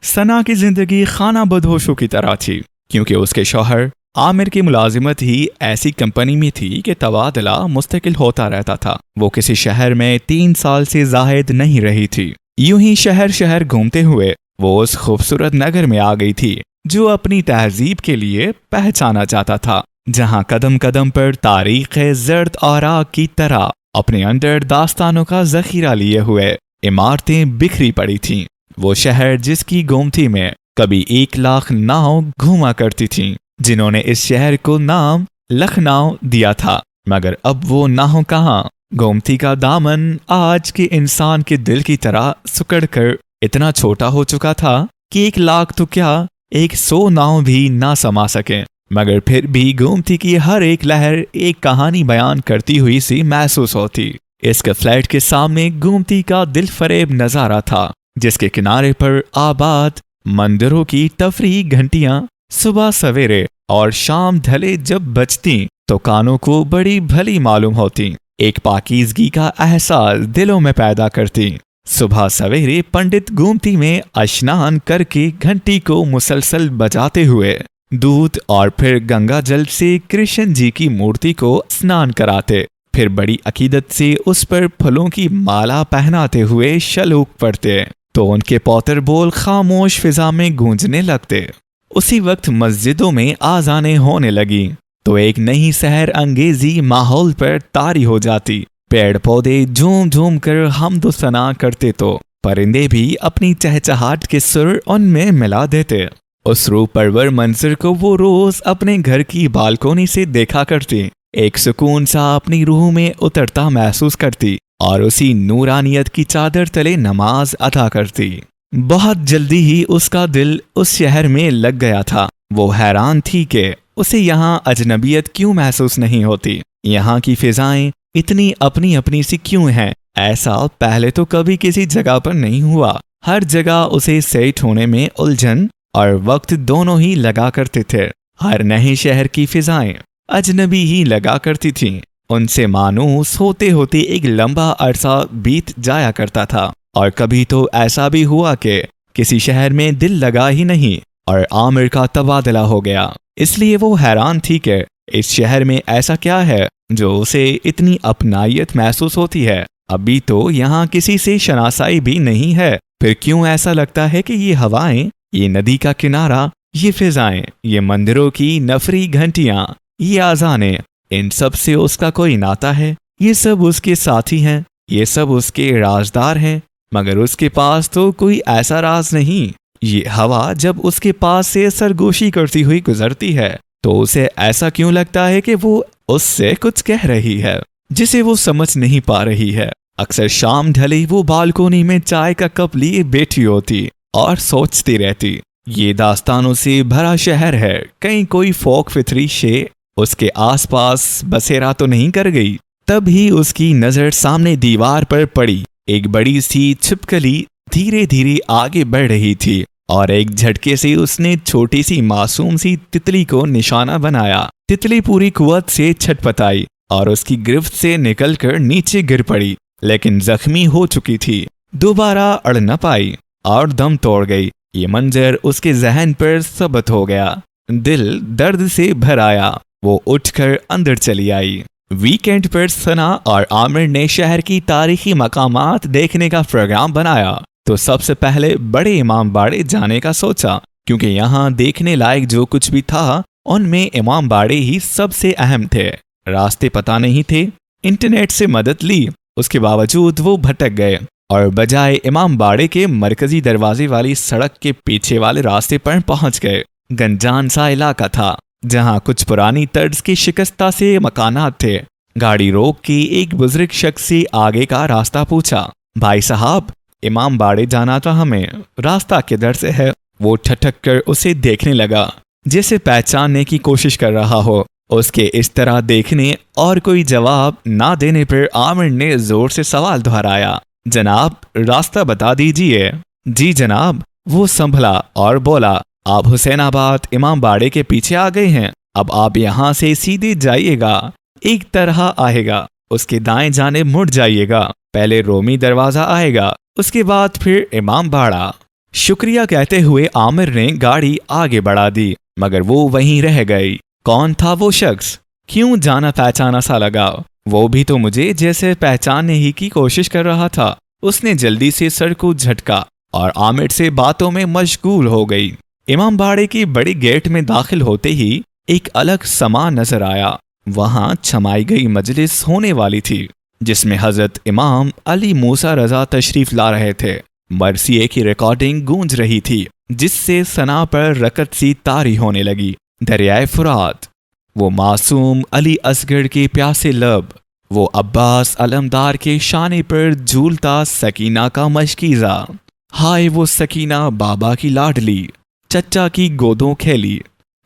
सना की जिंदगी खाना बदहोशों की तरह थी, क्योंकि उसके शौहर आमिर की मुलाजिमत ही ऐसी कंपनी में थी कि तबादला मुस्तकिल होता रहता था। वो किसी शहर में 3 साल से जायद नहीं रही थी। यूं ही शहर शहर घूमते हुए वो उस खूबसूरत नगर में आ गई थी जो अपनी तहजीब के लिए पहचाना जाता था, जहां कदम कदम पर तारीख जर्द और आग की तरह अपने अंदर दास्तानों का जखीरा लिए हुए इमारतें बिखरी पड़ी थीं। वो शहर जिसकी गोमती में कभी 1 लाख नाव घूमा करती थीं, जिन्होंने इस शहर को नाम लखनऊ दिया था, मगर अब वो नाव कहाँ। गोमती का दामन आज के इंसान के दिल की तरह सुकड़ कर इतना छोटा हो चुका था कि 1 लाख तो क्या 100 नाव भी ना समा सके, मगर फिर भी गोमती की हर एक लहर एक कहानी बयान करती हुई सी महसूस होती। इसके फ्लैट के सामने गोमती का दिल फरेब नजारा था, जिसके किनारे पर आबाद मंदिरों की तफरी घंटियां सुबह सवेरे और शाम ढले जब बजती तो कानों को बड़ी भली मालूम होती, एक पाकीज़गी का एहसास दिलों में पैदा करती। सुबह सवेरे पंडित गोमती में स्नान करके घंटी को मुसलसल बजाते हुए दूध और फिर गंगा जल से कृष्ण जी की मूर्ति को स्नान कराते, फिर बड़ी अकीदत से उस पर फलों की माला पहनाते हुए शलोक पढ़ते तो उनके पौतर बोल खामोश फिजा में गूंजने लगते। उसी वक्त मस्जिदों में आजानें होने लगी तो एक नई सहर अंगेजी माहौल पर तारी हो जाती। पेड़ पौधे झूम झूम कर हमदो सना करते तो परिंदे भी अपनी चहचहाट के सुर उनमें मिला देते। उस रूप परवर मंजर को वो रोज अपने घर की बालकोनी से देखा करती, एक सुकून सा अपनी रूह में उतरता महसूस करती और उसी नूरानियत की चादर तले नमाज अदा करती। बहुत जल्दी ही उसका दिल उस शहर में लग गया था। वो हैरान थी कि उसे यहाँ अजनबियत क्यों महसूस नहीं होती, यहाँ की फिजाएं इतनी अपनी अपनी सी क्यों हैं। ऐसा पहले तो कभी किसी जगह पर नहीं हुआ। हर जगह उसे सेट होने में उलझन और वक्त दोनों ही लगा करते थे। हर नए शहर की फिजाएं अजनबी ही लगा करती थीं। उनसे मानूस होते होते एक लंबा अरसा बीत जाया करता था और कभी तो ऐसा भी हुआ कि किसी शहर में दिल लगा ही नहीं और आमिर का तबादला हो गया। इसलिए वो हैरान थी कि इस शहर में ऐसा क्या है जो उसे इतनी अपनायत महसूस होती है। अभी तो यहाँ किसी से शनासाई भी नहीं है, फिर क्यों ऐसा लगता है कि ये हवाएं, ये नदी का किनारा, ये फिजाएं, ये मंदिरों की नफरी घंटियां, ये आजाने, इन सब से उसका कोई नाता है। ये सब उसके साथी हैं, ये सब उसके राजदार हैं, मगर उसके पास तो कोई ऐसा राज नहीं। ये हवा जब उसके पास से सरगोशी करती हुई गुजरती है तो उसे ऐसा क्यों लगता है कि वो उससे कुछ कह रही है जिसे वो समझ नहीं पा रही है। अक्सर शाम ढले वो बालकोनी में चाय का कप लिए बैठी होती और सोचती रहती, ये दास्तानों से भरा शहर है, कहीं कोई फोक फितरी शे उसके आसपास बसेरा तो नहीं कर गई। तभी उसकी नजर सामने दीवार पर पड़ी। एक बड़ी सी छिपकली धीरे धीरे आगे बढ़ रही थी और एक झटके से उसने छोटी सी मासूम सी तितली को निशाना बनाया। तितली पूरी कुव्वत से छटपटाई और उसकी गिरफ्त से निकलकर नीचे गिर पड़ी, लेकिन जख्मी हो चुकी थी। दोबारा अड़ न पाई और दम तोड़ गई। ये मंजर उसके जहन पर सबत हो गया। दिल दर्द से भर आया। वो उठकर अंदर चली आई। वीकेंड पर सना और आमिर ने शहर की तारीखी मकामात देखने का प्रोग्राम बनाया तो सबसे पहले बड़े इमाम बाड़े जाने का सोचा, क्योंकि यहाँ देखने लायक जो कुछ भी था उनमें इमाम बाड़े ही सबसे अहम थे। रास्ते पता नहीं थे, इंटरनेट से मदद ली, उसके बावजूद वो भटक गए और बजाय इमाम बाड़े के मरकजी दरवाजे वाली सड़क के पीछे वाले रास्ते पर पहुंच गए। गंजान सा इलाका था जहां कुछ पुरानी तर्ज की शिकस्ता से मकानात थे। गाड़ी रोक के एक बुजुर्ग शख्स से आगे का रास्ता पूछा। भाई साहब, इमाम बाड़े जाना था हमें, रास्ता किधर से है? वो ठठक कर उसे देखने लगा जैसे पहचानने की कोशिश कर रहा हो। उसके इस तरह देखने और कोई जवाब ना देने पर आमिर ने जोर से सवाल दोहराया। जनाब, रास्ता बता दीजिए। जी जनाब, वो संभला और बोला, आप हुसैनाबाद इमाम बाड़े के पीछे आ गए हैं। अब आप यहाँ से सीधे जाइएगा, एक तरह आएगा, उसके दाएं जाने मुड़ जाइएगा, पहले रोमी दरवाजा आएगा, उसके बाद फिर इमाम बाड़ा। शुक्रिया कहते हुए आमिर ने गाड़ी आगे बढ़ा दी, मगर वो वहीं रह गई। कौन था वो शख्स? क्यों जाना पहचाना सा लगा? वो भी तो मुझे जैसे पहचानने ही की कोशिश कर रहा था। उसने जल्दी से सर को झटका और आमिर से बातों में मशगूल हो गई। इमामबाड़े की बड़ी गेट में दाखिल होते ही एक अलग समा नजर आया। वहां छमाई गई मजलिस होने वाली थी, जिसमें हजरत इमाम अली मूसा रजा तशरीफ ला रहे थे। मरसिए की रिकॉर्डिंग गूंज रही थी, जिससे सना पर रकत सी तारी होने लगी। दरियाए फुरात, वो मासूम अली असगर के प्यासे लब, वो अब्बास अलमदार के शाने पर झूलता सकीना का मशकीज़ा। हाय वो सकीना बाबा की लाडली, चच्चा की गोदों खेली।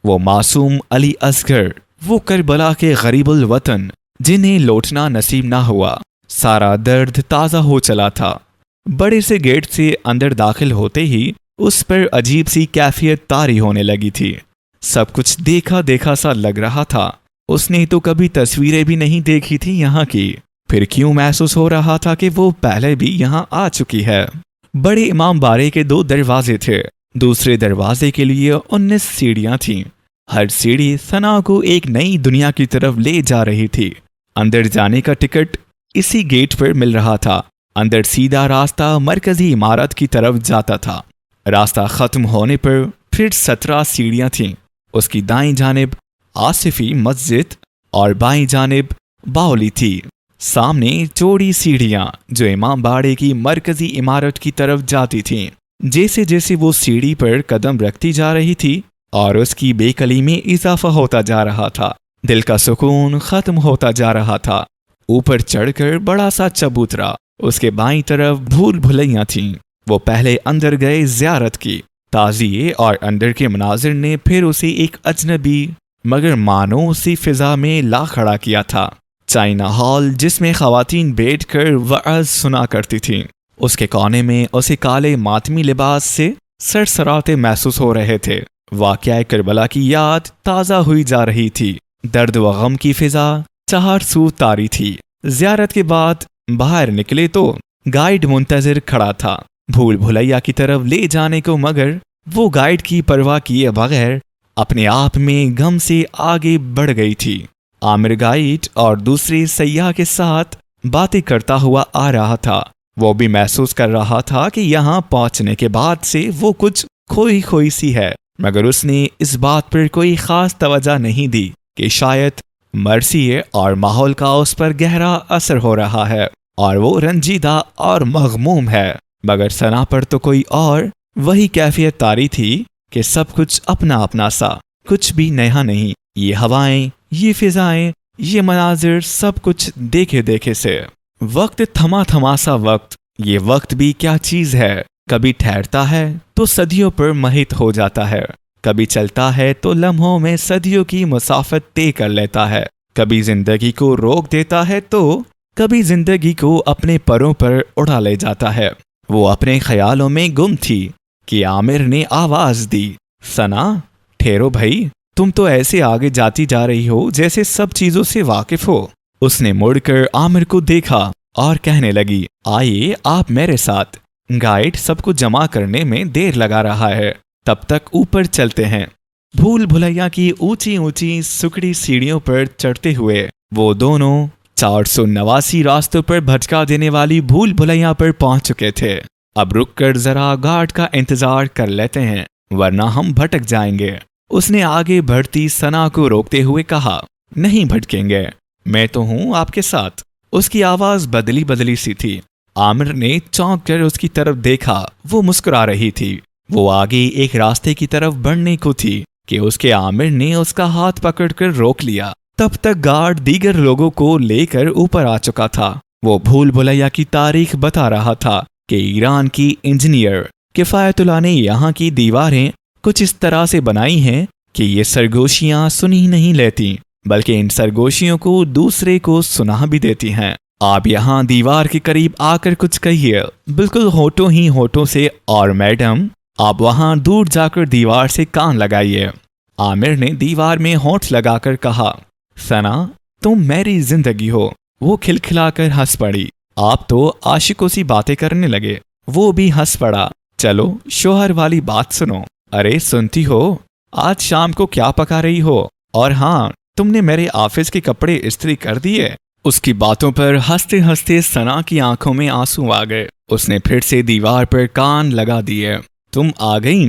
वो मासूम अली असगर, वो करबला के गरीबुल वतन जिन्हें लौटना नसीब ना हुआ। सारा दर्द ताज़ा हो चला था। बड़े से गेट से अंदर दाखिल होते ही उस पर अजीब सी कैफियत तारी होने लगी थी। सब कुछ देखा देखा सा लग रहा था। उसने तो कभी तस्वीरें भी नहीं देखी थी यहाँ की, फिर क्यों महसूस हो रहा था कि वो पहले भी यहाँ आ चुकी है। बड़े इमाम बारे के 2 दरवाजे थे। दूसरे दरवाजे के लिए 19 सीढ़ियां थीं। हर सीढ़ी सना को एक नई दुनिया की तरफ ले जा रही थी। अंदर जाने का टिकट इसी गेट पर मिल रहा था। अंदर सीधा रास्ता मरकजी इमारत की तरफ जाता था। रास्ता खत्म होने पर फिर 17 सीढ़ियां थीं। उसकी दाईं जानिब आसिफी मस्जिद और बाईं जानिब बाउली थी। सामने चौड़ी सीढ़ियां जो इमाम बाड़े की मरकजी इमारत की तरफ जाती थीं। जैसे जैसे वो सीढ़ी पर कदम रखती जा रही थी और उसकी बेकली में इजाफा होता जा रहा था, दिल का सुकून खत्म होता जा रहा था। ऊपर चढ़कर बड़ा सा चबूतरा, उसके बाईं तरफ भूल भुलैया थीं। वो पहले अंदर गए ज़ियारत की। ताज़िए और अंदर के मनाजिर ने फिर उसे एक अजनबी मगर मानो सी फिजा में ला खड़ा किया था। चाइना हॉल जिसमें ख़वातीन बैठकर वअज़ सुना करती थीं, उसके कोने में उसे काले मातमी लिबास से सरसराते महसूस हो रहे थे। वाक़या करबला की याद ताज़ा हुई जा रही थी। दर्द व गम की फिजा चार सू तारी थी। ज़ियारत के बाद बाहर निकले तो गाइड मुंतज़िर खड़ा था भूल भुलैया की तरफ ले जाने को, मगर वो गाइड की परवाह किए बगैर अपने आप में गम से आगे बढ़ गई थी। आमिर गाइड और दूसरे सैयाह के साथ बातें करता हुआ आ रहा था। वो भी महसूस कर रहा था कि यहाँ पहुँचने के बाद से वो कुछ खोई खोई सी है, मगर उसने इस बात पर कोई ख़ास तवज्जो नहीं दी कि शायद मरसिए और माहौल का उस पर गहरा असर हो रहा है और वो रंजीदा और मगमूम है। मगर सना पर तो कोई और वही कैफियत तारी थी कि सब कुछ अपना अपना सा, कुछ भी नया नहीं। ये हवाएं, ये फिजाएं, ये मनाजिर, सब कुछ देखे देखे से। वक्त थमा थमा सा वक्त। ये वक्त भी क्या चीज़ है, कभी ठहरता है तो सदियों पर महित हो जाता है, कभी चलता है तो लम्हों में सदियों की मुसाफत तय कर लेता है, कभी जिंदगी को रोक देता है तो कभी जिंदगी को अपने परों पर उड़ा ले जाता है। वो अपने ख्यालों में गुम थी कि आमिर ने आवाज दी, सना ठहरो भाई, तुम तो ऐसे आगे जाती जा रही हो जैसे सब चीजों से वाकिफ हो। उसने मुड़कर आमिर को देखा और कहने लगी, आइए आप मेरे साथ, गाइड सबको जमा करने में देर लगा रहा है, तब तक ऊपर चलते हैं। भूल भुलैया की ऊंची ऊंची सुकड़ी सीढ़ियों पर चढ़ते हुए वो दोनों 489 रास्तों पर भटका देने वाली भूल भुलैया पर पहुंच चुके थे। अब रुककर जरा गार्ड का इंतजार कर लेते हैं, वरना हम भटक जाएंगे। उसने आगे बढ़ती सना को रोकते हुए कहा, नहीं भटकेंगे, मैं तो हूं आपके साथ। उसकी आवाज बदली बदली सी थी। आमिर ने चौंक कर उसकी तरफ देखा। वो मुस्कुरा रही थी। वो आगे एक रास्ते की तरफ बढ़ने को थी कि उसके आमिर ने उसका हाथ पकड़कर रोक लिया। तब तक गार्ड दीगर लोगों को लेकर ऊपर आ चुका था। वो भूल भुलैया की तारीख बता रहा था कि ईरान की इंजीनियर किफायतुल्लाह ने यहाँ की दीवारें कुछ इस तरह से बनाई हैं कि ये सरगोशियाँ सुनी नहीं लेती, बल्कि इन सरगोशियों को दूसरे को सुना भी देती हैं। आप यहाँ दीवार के करीब आकर कुछ कहिए, बिल्कुल होठों ही होठों से, और मैडम आप वहाँ दूर जाकर दीवार से कान लगाइए। आमिर ने दीवार में होठ लगाकर कहा, सना तुम मेरी जिंदगी हो। वो खिलखिलाकर हंस पड़ी। आप तो आशिकों सी बातें करने लगे। वो भी हंस पड़ा। चलो शोहर वाली बात सुनो। अरे सुनती हो, आज शाम को क्या पका रही हो? और हाँ, तुमने मेरे ऑफिस के कपड़े इस्त्री कर दिए? उसकी बातों पर हंसते हंसते सना की आंखों में आंसू आ गए। उसने फिर से दीवार पर कान लगा दिए। तुम आ गई?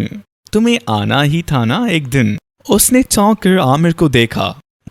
तुम्हें आना ही था ना एक दिन। उसने चौंक कर आमिर को देखा।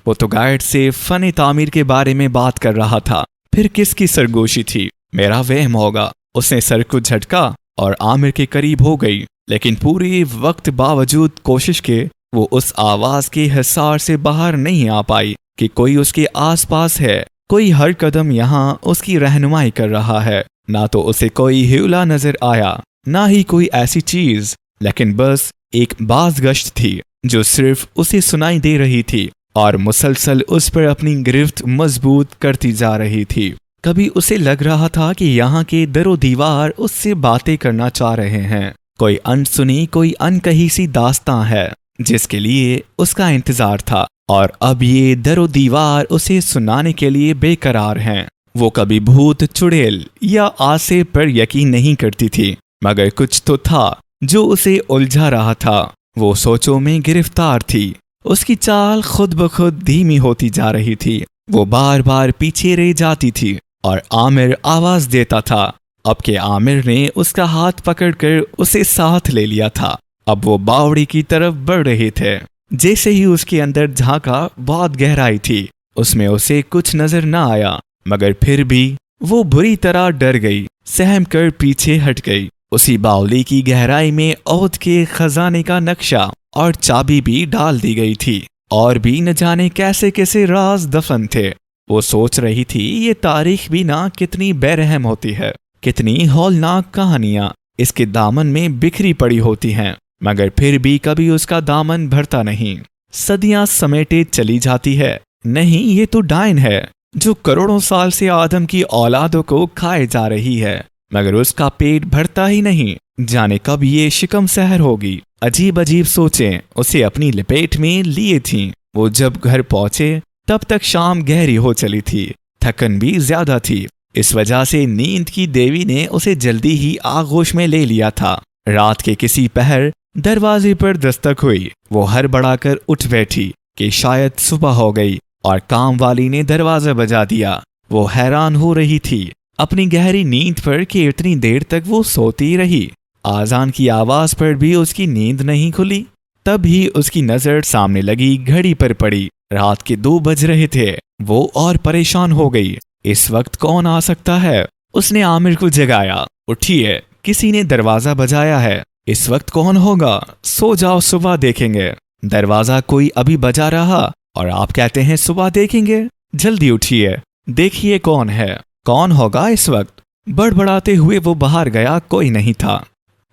वो तो गाइड से फन तामीर के बारे में बात कर रहा था, फिर किसकी सरगोशी थी? मेरा वहम होगा। उसने सर को झटका और आमिर के करीब हो गई, लेकिन पूरे वक्त बावजूद कोशिश के वो उस आवाज के हिसार से बाहर नहीं आ पाई कि कोई उसके आसपास है, कोई हर कदम यहाँ उसकी रहनुमाई कर रहा है। ना तो उसे कोई हिला नजर आया, ना ही कोई ऐसी चीज, लेकिन बस एक बाज़गश्त थी जो सिर्फ उसे सुनाई दे रही थी और मुसलसल उस पर अपनी गिरफ्त मजबूत करती जा रही थी। कभी उसे लग रहा था कि यहाँ के दरो दीवार उससे बातें करना चाह रहे हैं, कोई अनसुनी, कोई अनकही सी दास्तां है जिसके लिए उसका इंतजार था, और अब ये दरो दीवार उसे सुनाने के लिए बेकरार हैं। वो कभी भूत, चुड़ैल या आसे पर यकीन नहीं करती थी, मगर कुछ तो था जो उसे उलझा रहा था। वो सोचों में गिरफ्तार थी। उसकी चाल खुद ब खुद धीमी होती जा रही थी। वो बार बार पीछे रह जाती थी और आमिर आवाज देता था। अब के आमिर ने उसका हाथ पकड़कर उसे साथ ले लिया था। अब वो बावड़ी की तरफ बढ़ रहे थे। जैसे ही उसके अंदर झांका, बहुत गहराई थी। उसमें उसे कुछ नजर न आया, मगर फिर भी वो बुरी तरह डर गई, सहम कर पीछे हट गई। उसी बावली की गहराई में औद के खजाने का नक्शा और चाबी भी डाल दी गई थी, और भी न जाने कैसे कैसे राज दफन थे। वो सोच रही थी, ये तारीख भी ना कितनी बेरहम होती है, कितनी हौलनाक कहानियां इसके दामन में बिखरी पड़ी होती हैं, मगर फिर भी कभी उसका दामन भरता नहीं। सदियां समेटे चली जाती है। नहीं, ये तो डायन है जो करोड़ों साल से आदम की औलादों को खाए जा रही है, मगर उसका पेट भरता ही नहीं। जाने कब ये शिकम सहर होगी। अजीब अजीब सोचें उसे अपनी लपेट में लिए थीं। वो जब घर पहुंचे तब तक शाम गहरी हो चली थी, थकन भी ज्यादा थी। इस वजह से नींद की देवी ने उसे जल्दी ही आगोश में ले लिया था। रात के किसी पहर दरवाजे पर दस्तक हुई। वो हड़बड़ाकर उठ बैठी कि शायद सुबह हो गई, और काम वाली ने दरवाजा बजा दिया। वो हैरान हो रही थी अपनी गहरी नींद पर कि इतनी देर तक वो सोती रही। आजान की आवाज पर भी उसकी नींद नहीं खुली। तब ही उसकी नजर सामने लगी घड़ी पर पड़ी। रात के 2 बज रहे थे। वो और परेशान हो गई। इस वक्त कौन आ सकता है? उसने आमिर को जगाया। उठिए, किसी ने दरवाजा बजाया है। इस वक्त कौन होगा? सो जाओ, सुबह देखेंगे। दरवाजा कोई अभी बजा रहा और आप कहते हैं सुबह देखेंगे? जल्दी उठिए, देखिए कौन है, कौन होगा इस वक्त। बड़बड़ाते हुए वो बाहर गया। कोई नहीं था।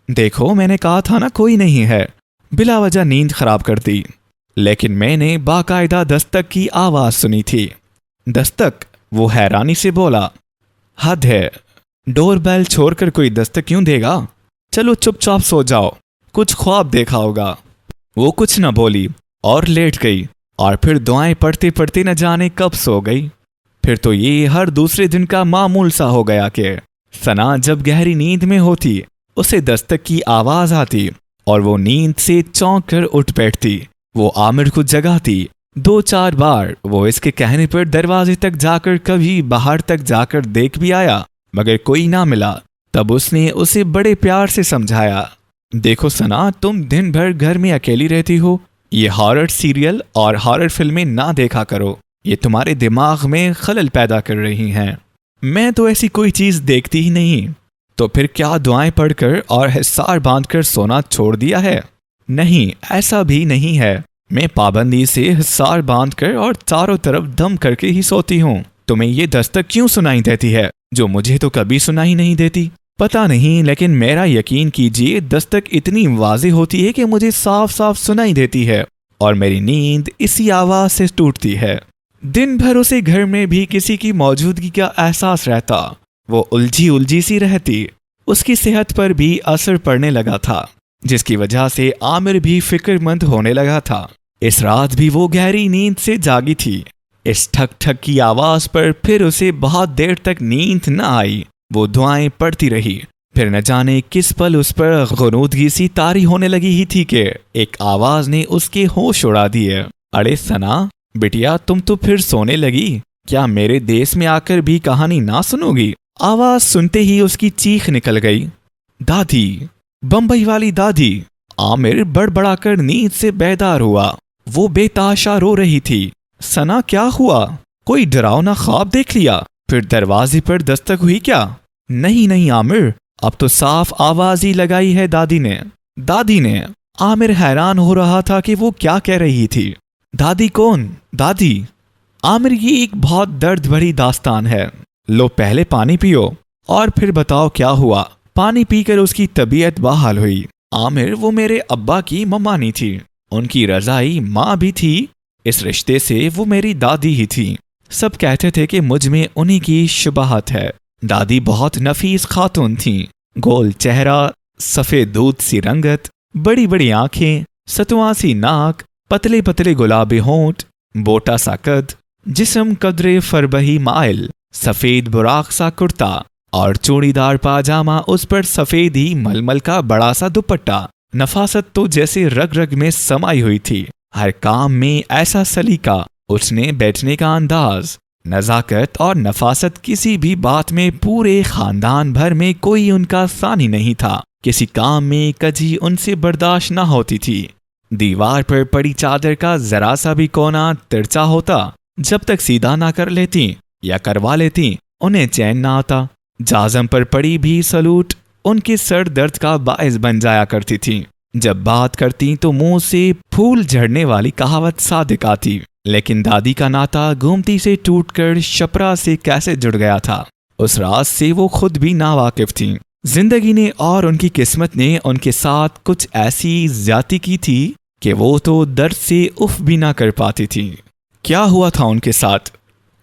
देखो, मैंने कहा था ना कोई नहीं है। बिला वजह नींद खराब कर दी। लेकिन मैंने बाकायदा दस्तक की आवाज सुनी थी। दस्तक? वो हैरानी से बोला। हद है, डोरबेल छोड़कर कोई दस्तक क्यों देगा? चलो चुपचाप सो जाओ, कुछ ख्वाब देखा होगा। वो कुछ न बोली और लेट गई, और फिर दुआएं पढ़ते पढ़ते न जाने कब सो गई। फिर तो ये हर दूसरे दिन का मामूल सा हो गया कि सना जब गहरी नींद में होती, उसे दस्तक की आवाज आती और वो नींद से चौंक कर उठ बैठती। वो आमिर को जगाती। 2-4 बार वो इसके कहने पर दरवाजे तक जाकर, कभी बाहर तक जाकर देख भी आया, मगर कोई ना मिला। तब उसने उसे बड़े प्यार से समझाया, देखो सना, तुम दिन भर घर में अकेली रहती हो। ये हॉरर सीरियल और हॉरर फिल्में ना देखा करो, ये तुम्हारे दिमाग में खलल पैदा कर रही हैं। मैं तो ऐसी कोई चीज देखती ही नहीं। तो फिर क्या दुआएं पढ़कर और हिस्सार बांधकर सोना छोड़ दिया है? नहीं, ऐसा भी नहीं है। मैं पाबंदी से हिस्सार बांधकर और चारों तरफ दम करके ही सोती हूँ। तुम्हें ये दस्तक क्यों सुनाई देती है जो मुझे तो कभी सुनाई नहीं देती? पता नहीं, लेकिन मेरा यकीन कीजिए, दस्तक इतनी वाज़ेह होती है कि मुझे साफ साफ सुनाई देती है, और मेरी नींद इसी आवाज से टूटती है। दिन भर उसे घर में भी किसी की मौजूदगी का एहसास रहता। वो उलझी उलझी सी रहती। उसकी सेहत पर भी असर पड़ने लगा था, जिसकी वजह से आमिर भी फिक्रमंद होने लगा था। इस रात भी वो गहरी नींद से जागी थी। इस ठक ठक की आवाज पर फिर उसे बहुत देर तक नींद न आई। वो दुआएं पढ़ती रही, फिर न जाने किस पल उस पर गुनूदगी सी तारी होने लगी ही थी कि एक आवाज ने उसके होश उड़ा दिए। अरे सना बिटिया, तुम तो फिर सोने लगी? क्या मेरे देश में आकर भी कहानी ना सुनोगी? आवाज सुनते ही उसकी चीख निकल गई। दादी, बंबई वाली दादी। आमिर बड़बड़ाकर नींद से बेदार हुआ। वो बेताशा रो रही थी। सना, क्या हुआ? कोई डरावना ख्वाब देख लिया? फिर दरवाजे पर दस्तक हुई क्या? नहीं नहीं आमिर, अब तो साफ आवाज ही लगाई है दादी ने। आमिर हैरान हो रहा था कि वो क्या कह रही थी। दादी कौन? दादी? आमिर, ये एक बहुत दर्द भरी दास्तान है। लो पहले पानी पियो और फिर बताओ क्या हुआ। पानी पीकर उसकी तबीयत बहाल हुई। आमिर, वो मेरे अब्बा की मम्मानी थी। उनकी रजाई माँ भी थी। इस रिश्ते से वो मेरी दादी ही थी। सब कहते थे कि मुझ में उन्हीं की शुबहत है। दादी बहुत नफीस खातून थी। गोल चेहरा, सफेद दूध सी रंगत, बड़ी बड़ी आंखें, सतुआ सी नाक, पतले पतले गुलाबी होंठ, बोटा सा कद, जिस्म कदरे फरबही माइल, सफेद बुराक सा कुर्ता और चूड़ीदार पाजामा, उस पर सफेद ही मलमल का बड़ा सा दुपट्टा। नफासत तो जैसे रग रग में समाई हुई थी। हर काम में ऐसा सलीका, उठने बैठने का अंदाज, नजाकत और नफासत, किसी भी बात में पूरे खानदान भर में कोई उनका सानी नहीं था। किसी काम में कजी उनसे बर्दाश्त न होती थी। दीवार पर पड़ी चादर का जरा सा भी कोना तिरछा होता, जब तक सीधा ना कर लेती या करवा लेती उन्हें चैन ना आता। जाजम पर पड़ी भी सलूट उनके सर दर्द का बायस बन जाया करती थी। जब बात करती तो मुंह से फूल झड़ने वाली कहावत सादिक आती। लेकिन दादी का नाता गोमती से टूटकर शपरा से कैसे जुड़ गया था, उस राज से वो खुद भी नावाकिफ थी। जिंदगी ने और उनकी किस्मत ने उनके साथ कुछ ऐसी ज्यादती की थी कि वो तो दर्द से उफ भी ना कर पाती थी। क्या हुआ था उनके साथ?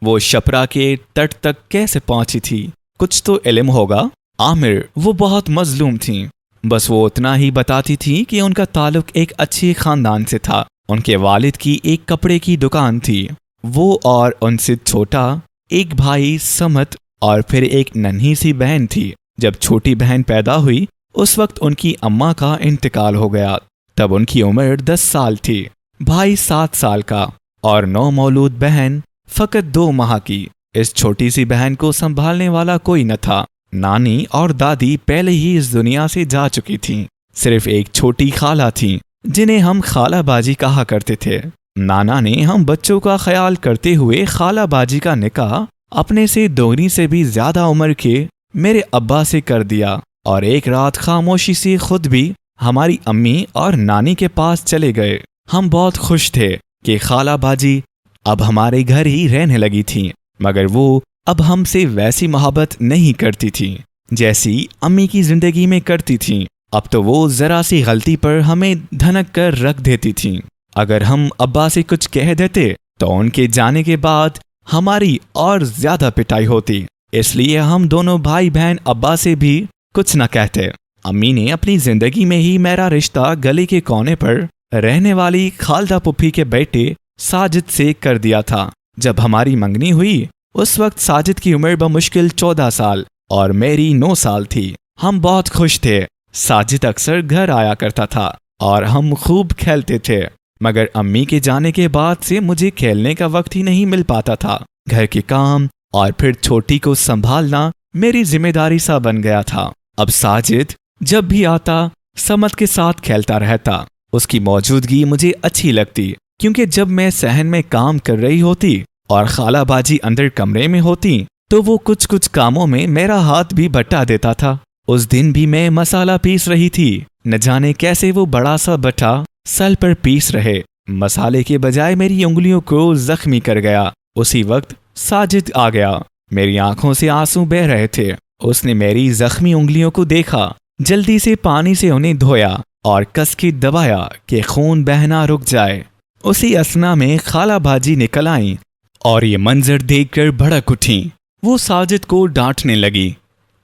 वो शपरा के तट तक कैसे पहुंची थी? कुछ तो इल्म होगा। आमिर, वो बहुत मजलूम थी। बस वो उतना ही बताती थी कि उनका ताल्लुक एक अच्छे खानदान से था। उनके वालिद की एक कपड़े की दुकान थी। वो और उनसे छोटा एक भाई समत और फिर एक नन्ही सी बहन थी। जब छोटी बहन पैदा हुई उस वक्त उनकी अम्मा का इंतकाल हो गया। तब उनकी उम्र 10 साल थी। भाई 7 साल का और नौमौलूद बहन फकत 2 माह की। इस छोटी सी बहन को संभालने वाला कोई न था। नानी और दादी पहले ही इस दुनिया से जा चुकी थीं। सिर्फ एक छोटी खाला थी जिन्हें हम खाला बाजी कहा करते थे। नाना ने हम बच्चों का ख्याल करते हुए खाला बाजी का निकाह अपने से दोगनी से भी ज्यादा उम्र के मेरे अब्बा से कर दिया और एक रात खामोशी से खुद भी हमारी अम्मी और नानी के पास चले गए। हम बहुत खुश थे कि खाला बाजी अब हमारे घर ही रहने लगी थी, मगर वो अब हमसे वैसी मोहब्बत नहीं करती थी जैसी अम्मी की जिंदगी में करती थी। अब तो वो जरा सी गलती पर हमें धनक कर रख देती थी। अगर हम अब्बा से कुछ कह देते तो उनके जाने के बाद हमारी और ज्यादा पिटाई होती। इसलिए हम दोनों भाई बहन अब्बा से भी कुछ न कहते। अम्मी ने अपनी जिंदगी में ही मेरा रिश्ता गली के कोने पर रहने वाली खालदा पुप्पी के बेटे साजिद से कर दिया था। जब हमारी मंगनी हुई उस वक्त साजिद की उम्र बमुश्किल 14 साल और मेरी 9 साल थी। हम बहुत खुश थे। साजिद अक्सर घर आया करता था और हम खूब खेलते थे, मगर अम्मी के जाने के बाद से मुझे खेलने का वक्त ही नहीं मिल पाता था। घर के काम और फिर छोटी को संभालना मेरी जिम्मेदारी सा बन गया था। अब साजिद जब भी आता समत के साथ खेलता रहता। उसकी मौजूदगी मुझे अच्छी लगती, क्योंकि जब मैं सहन में काम कर रही होती और खाला बाजी अंदर कमरे में होती तो वो कुछ कुछ कामों में मेरा हाथ भी बटा देता था। उस दिन भी मैं मसाला पीस रही थी। न जाने कैसे वो बड़ा सा बटा सल पर पीस रहे। मसाले के बजाय मेरी उंगलियों को जख्मी कर गया। उसी वक्त साजिद आ गया। मेरी आंखों से आंसू बह रहे थे। उसने मेरी जख्मी उंगलियों को देखा, जल्दी से पानी से उन्हें धोया और कस के दबाया कि खून बहना रुक जाए। उसी असना में खाला बाजी निकल आई और ये मंजर देखकर भड़क उठी। वो साजिद को डांटने लगी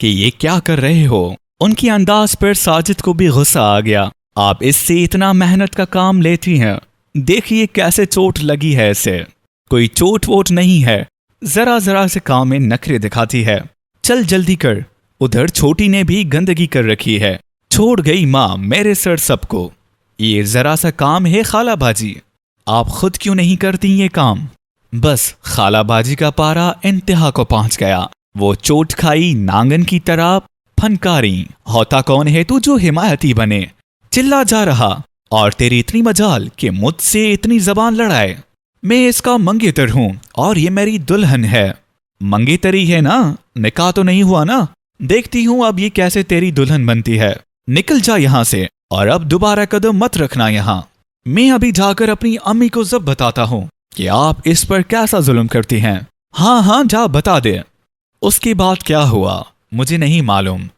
कि ये क्या कर रहे हो। उनकी अंदाज पर साजिद को भी गुस्सा आ गया। आप इससे इतना मेहनत का काम लेती हैं, देखिए कैसे चोट लगी है इसे। कोई चोट वोट नहीं है, जरा जरा से काम में नखरे दिखाती है। चल जल्दी कर, उधर छोटी ने भी गंदगी कर रखी है। छोड़ गई माँ मेरे सर सबको। ये जरा सा काम है खाला बाजी, आप खुद क्यों नहीं करती ये काम? बस खाला बाजी का पारा इंतहा को पहुंच गया। वो चोट खाई नांगन की तरह फनकारी, होता कौन है तू जो हिमायती बने? चिल्ला जा रहा, और तेरी इतनी मजाल कि मुझसे इतनी जबान लड़ाए। मैं इसका मंगेतर हूं और ये मेरी दुल्हन है। मंगेतरी है ना, निकाह तो नहीं हुआ ना? देखती हूं अब ये कैसे तेरी दुल्हन बनती है। निकल जा यहां से, और अब दोबारा कदम मत रखना यहां। मैं अभी जाकर अपनी अम्मी को सब बताता हूं कि आप इस पर कैसा जुल्म करती हैं। हाँ हाँ जा बता दे। उसके बाद क्या हुआ मुझे नहीं मालूम।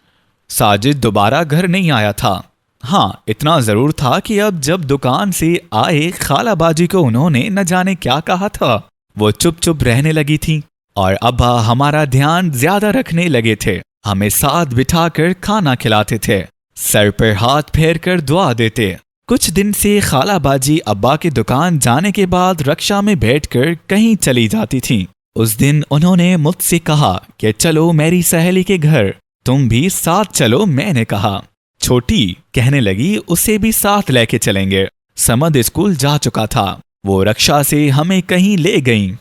साजिद दोबारा घर नहीं आया था। हाँ, इतना जरूर था कि अब जब दुकान से आए खाला बाजी को उन्होंने न जाने क्या कहा था। वो चुप चुप रहने लगी थी और अब्बा हमारा ध्यान ज्यादा रखने लगे थे। हमें साथ बिठाकर खाना खिलाते थे, सर पर हाथ फेर कर दुआ देते। कुछ दिन से खाला बाजी अब्बा की दुकान जाने के बाद रक्षा में बैठकर कहीं चली जाती थी। उस दिन उन्होंने मुझसे कहा कि चलो मेरी सहेली के घर, तुम भी साथ चलो। मैंने कहा। छोटी कहने लगी उसे भी साथ लेके चलेंगे। समद स्कूल जा चुका था। वो रक्षा से हमें कहीं ले गईं।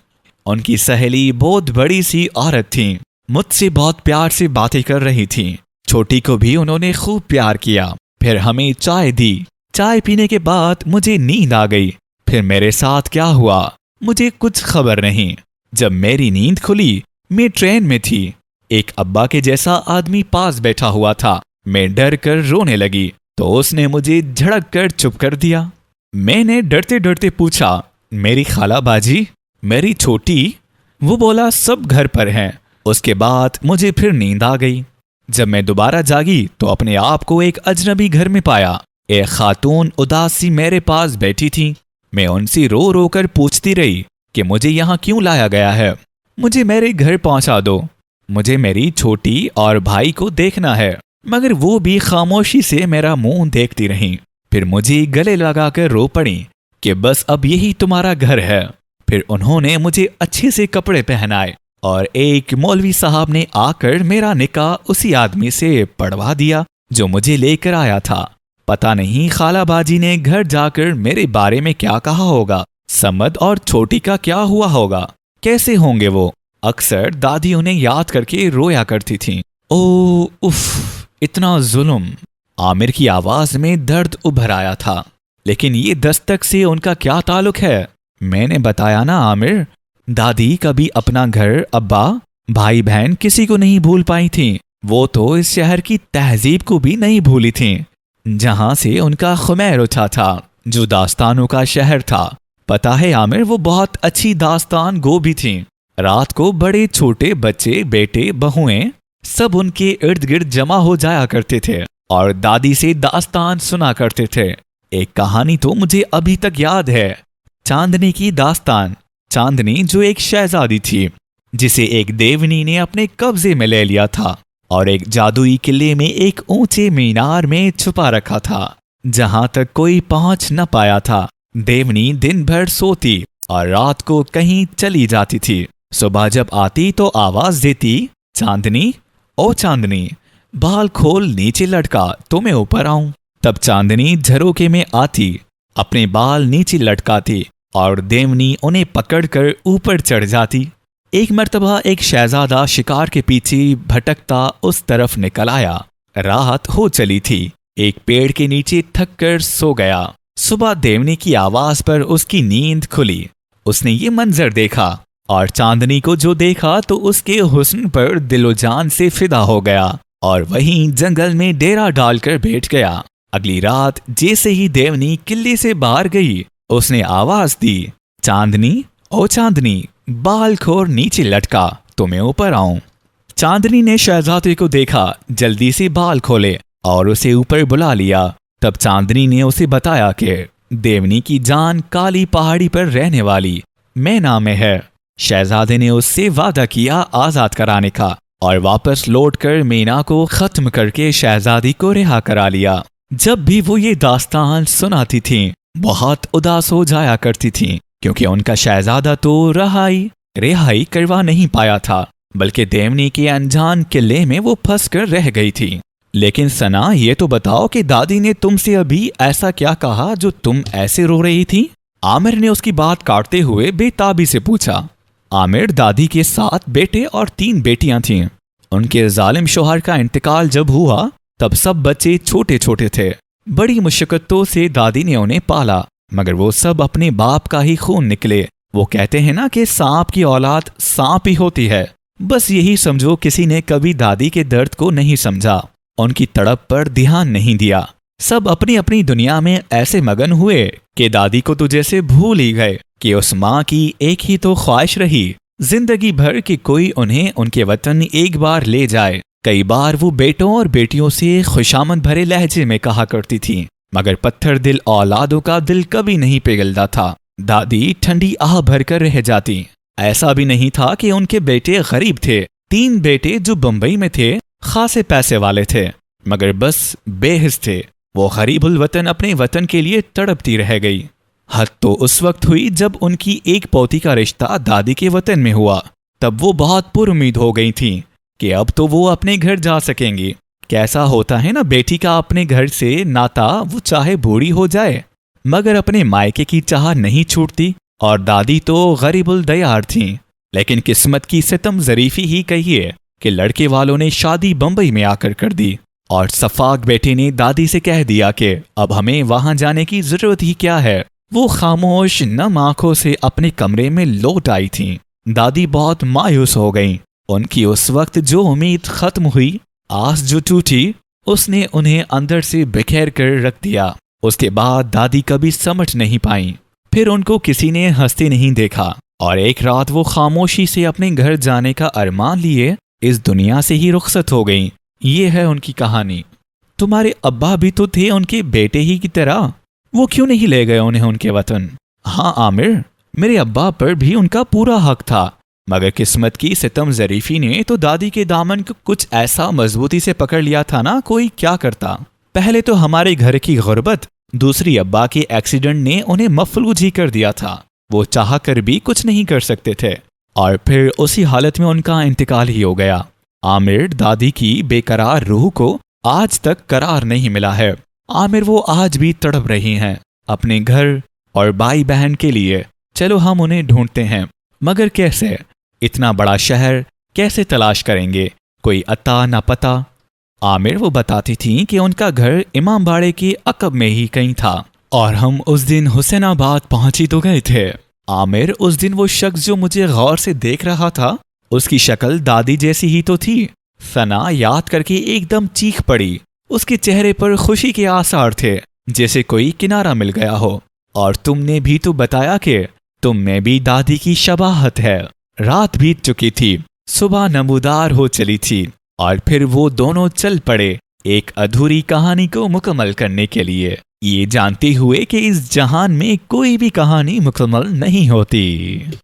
उनकी सहेली बहुत बड़ी सी औरत थी, मुझसे बहुत प्यार से बातें कर रही थी। छोटी को भी उन्होंने खूब प्यार किया। फिर हमें चाय दी। चाय पीने के बाद मुझे नींद आ गई। फिर मेरे साथ क्या हुआ मुझे कुछ खबर नहीं। जब मेरी नींद खुली मैं ट्रेन में थी। एक अब्बा के जैसा आदमी पास बैठा हुआ था। मैं डर कर रोने लगी तो उसने मुझे झड़क कर चुप कर दिया। मैंने डरते डरते पूछा, मेरी खाला बाजी, मेरी छोटी? वो बोला सब घर पर हैं। उसके बाद मुझे फिर नींद आ गई। जब मैं दोबारा जागी तो अपने आप को एक अजनबी घर में पाया। एक खातून उदास सी मेरे पास बैठी थी। मैं उनसे रो रो कर पूछती रही कि मुझे यहाँ क्यों लाया गया है, मुझे मेरे घर पहुंचा दो, मुझे मेरी छोटी और भाई को देखना है। मगर वो भी खामोशी से मेरा मुंह देखती रहीं। फिर मुझे गले लगाकर रो पड़ी कि बस अब यही तुम्हारा घर है। फिर उन्होंने मुझे अच्छे से कपड़े पहनाए और एक मौलवी साहब ने आकर मेरा निकाह उसी आदमी से पढ़वा दिया जो मुझे लेकर आया था। पता नहीं खाला बाजी ने घर जाकर मेरे बारे में क्या कहा होगा। समद और छोटी का क्या हुआ होगा, कैसे होंगे वो? अक्सर दादी उन्हें याद करके रोया करती थी। ओ उफ, इतना जुल्म। आमिर की आवाज में दर्द उभर आया था। लेकिन ये दस्तक से उनका क्या ताल्लुक है? मैंने बताया ना आमिर, दादी कभी अपना घर, अब्बा, भाई बहन किसी को नहीं भूल पाई थी। वो तो इस शहर की तहजीब को भी नहीं भूली थी जहां से उनका खुमैर उठा था, जो दास्तानों का शहर था। पता है आमिर, वो बहुत अच्छी दास्तान गो भी थी। रात को बड़े छोटे बच्चे, बेटे, बहुएं सब उनके इर्द गिर्द जमा हो जाया करते थे और दादी से दास्तान सुना करते थे। एक कहानी तो मुझे अभी तक याद है, चांदनी की दास्तान। चांदनी जो एक शहजादी थी जिसे एक देवनी ने अपने कब्जे में ले लिया था और एक जादुई किले में एक ऊंचे मीनार में छुपा रखा था जहां तक कोई पहुंच न पाया था। देवनी दिन भर सोती और रात को कहीं चली जाती थी। सुबह जब आती तो आवाज देती, चांदनी, ओ चांदनी, बाल खोल नीचे लटका तो मैं ऊपर आऊं। तब चांदनी झरोके में आती, अपने बाल नीचे लटकाती और देवनी उन्हें पकड़कर ऊपर चढ़ जाती। एक मर्तबा एक शहजादा शिकार के पीछे भटकता उस तरफ निकल आया। रात हो चली थी। एक पेड़ के नीचे थक कर सो गया। सुबह देवनी की आवाज पर उसकी नींद खुली। उसने ये मंजर देखा और चांदनी को जो देखा तो उसके हुस्न पर दिलो जान से फिदा हो गया और वहीं जंगल में डेरा डालकर बैठ गया। अगली रात जैसे ही देवनी किले से बाहर गई, उसने आवाज दी, चांदनी, ओ चांदनी, बाल खोर नीचे लटका तो मैं ऊपर आऊं। चांदनी ने शहजादे को देखा, जल्दी से बाल खोले और उसे ऊपर बुला लिया। तब चांदनी ने उसे बताया कि देवनी की जान काली पहाड़ी पर रहने वाली मैना में है। शहजादे ने उससे वादा किया आजाद कराने का और वापस लौटकर मीना को खत्म करके शहजादी को रिहा करा लिया। जब भी वो ये दास्तान सुनाती थीं, बहुत उदास हो जाया करती थीं, क्योंकि उनका शहजादा तो रिहाई करवा नहीं पाया था। बल्कि देवनी के अनजान किले में वो फंस कर रह गई थी। लेकिन सना, ये तो बताओ कि दादी ने तुमसे अभी ऐसा क्या कहा जो तुम ऐसे रो रही थी? आमिर ने उसकी बात काटते हुए बेताबी से पूछा। आमिर, दादी के 7 बेटे और 3 बेटियां थीं। उनके जालिम शौहर का इंतकाल जब हुआ तब सब बच्चे छोटे छोटे थे। बड़ी मुश्किलों से दादी ने उन्हें पाला, मगर वो सब अपने बाप का ही खून निकले। वो कहते हैं ना कि सांप की औलाद सांप ही होती है। बस यही समझो, किसी ने कभी दादी के दर्द को नहीं समझा, उनकी तड़प पर ध्यान नहीं दिया। सब अपनी अपनी दुनिया में ऐसे मगन हुए कि दादी को तो जैसे भूल ही गए कि उस माँ की एक ही तो ख्वाहिश रही जिंदगी भर कि कोई उन्हें उनके वतन एक बार ले जाए। कई बार वो बेटों और बेटियों से खुशामद भरे लहजे में कहा करती थी, मगर पत्थर दिल औलादों का दिल कभी नहीं पिघलता था। दादी ठंडी आह भरकर रह जाती। ऐसा भी नहीं था कि उनके बेटे गरीब थे। 3 बेटे जो बंबई में थे खासे पैसे वाले थे, मगर बस बेहिस थे। वो गरीबुल वतन अपने वतन के लिए तड़पती रह गई। हद तो उस वक्त हुई जब उनकी एक पोती का रिश्ता दादी के वतन में हुआ। तब वो बहुत पुरुमीद हो गई थी कि अब तो वो अपने घर जा सकेंगी। कैसा होता है ना बेटी का अपने घर से नाता, वो चाहे बूढ़ी हो जाए मगर अपने मायके की चाह नहीं छूटती। और दादी तो गरीबुल दयार थीं। लेकिन किस्मत की सितम ज़रीफी ही कहिए कि लड़के वालों ने शादी बंबई में आकर कर दी और सफाक बेटे ने दादी से कह दिया कि अब हमें वहां जाने की जरूरत ही क्या है। वो खामोश नम आंखों से अपने कमरे में लौट आई थीं। दादी बहुत मायूस हो गईं। उनकी उस वक्त जो उम्मीद खत्म हुई, आस जो टूटी, उसने उन्हें अंदर से बिखेर कर रख दिया। उसके बाद दादी कभी समझ नहीं पाई। फिर उनको किसी ने हंसते नहीं देखा और एक रात वो खामोशी से अपने घर जाने का अरमान लिए इस दुनिया से ही रुखसत हो गईं। ये है उनकी कहानी। तुम्हारे अब्बा भी तो थे उनके बेटे ही की तरह, वो क्यों नहीं ले गए उन्हें उनके वतन? हाँ आमिर, मेरे अब्बा पर भी उनका पूरा हक था, मगर किस्मत की सितम ज़रीफी ने तो दादी के दामन को कुछ ऐसा मजबूती से पकड़ लिया था ना, कोई क्या करता। पहले तो हमारे घर की गुर्बत, दूसरी अब्बा के एक्सीडेंट ने उन्हें मफलूज ही कर दिया था। वो चाह कर भी कुछ नहीं कर सकते थे और फिर उसी हालत में उनका इंतकाल ही हो गया। आमिर, दादी की बेकरार रूह को आज तक करार नहीं मिला है। आमिर, वो आज भी तड़प रही हैं अपने घर और भाई बहन के लिए। चलो हम उन्हें ढूंढते हैं, मगर कैसे? इतना बड़ा शहर कैसे तलाश करेंगे? कोई अता न पता। आमिर, वो बताती थी कि उनका घर इमामबाड़े के अकब में ही कहीं था और हम उस दिन हुसैनाबाद पहुंची तो गए थे। आमिर, उस दिन वो शख्स जो मुझे गौर से देख रहा था, उसकी शक्ल दादी जैसी ही तो थी। सना याद करके एकदम चीख पड़ी। उसके चेहरे पर खुशी के आसार थे, जैसे कोई किनारा मिल गया हो। और तुमने भी तो बताया कि तुम में भी दादी की शबाहत है। रात बीत चुकी थी, सुबह नमूदार हो चली थी और फिर वो दोनों चल पड़े एक अधूरी कहानी को मुकम्मल करने के लिए, ये जानते हुए कि इस जहान में कोई भी कहानी मुकम्मल नहीं होती।